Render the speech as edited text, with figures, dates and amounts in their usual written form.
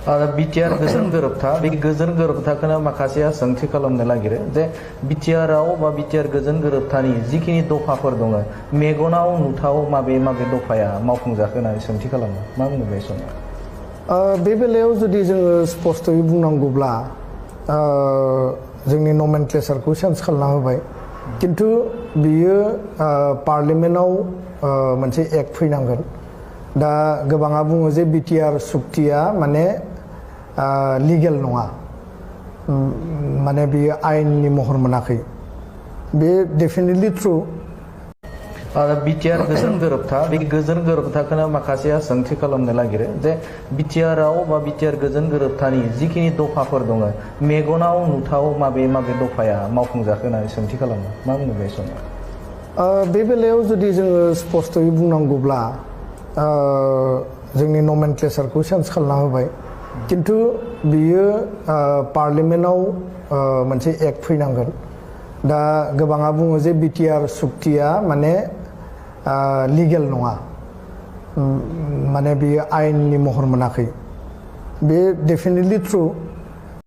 BTR गोजोन गोरोबथा बे गोजोन गोरोबथाखौनो माखासेया सोंथि खालामनो नागिरो जे बिटिआराव बा बिटिआर गोजोन गोरोबथानि जिखिनि दफाफोर दङ मेगनाव नुथाव माबे माबे दफाया मावफुंजाखो होननानै सोंथि खालामो मा बुङो बे समाव बे बेलायाव जुदि जोङो स्पष्टयै बुंनांगौब्ला जोंनि नमेनक्लेचारखौ चेन्ज खालामना होबाय किन्तु बियो पार्लियामेन्टआव मोनसे एक्ट फैनांगोन दा गोबाङा बुङो जे बिटिआर सुक्तिया माने लिगेल नङा माने बियो आयेननि महर मोनाखै बे डेफिनेटलि ट्रु बिटिआर गोजोन गोरोबथा बे गोजोन गोरोबथाखौनो माखासेया सोंथि खालामनो नागिरो जे बिटिआराव बा बिटिआर गोजोन गोरोबथानि जिखिनि दफाफोर दङ मेगनाव नुथाव माबे माबे दफाया मावफुंजाखो होननानै सोंथि खालामो मा बुङो बे समाव बे बेलायाव जुदि जोङो स्पष्टयै बुंनांगौब्ला जोंनि नमेनक्लेचारखौ चेन्ज खालामना होबाय किन्तु बियो पार्लियामेन्टआव मोनसे एक्ट फैनांगोन दा गोबाङा बुङो जे बिटिआर सुक्तिया माने लिगेल नङा माने बियो आयेननि महर मोनाखै बे डेफिनेटलि ट्रु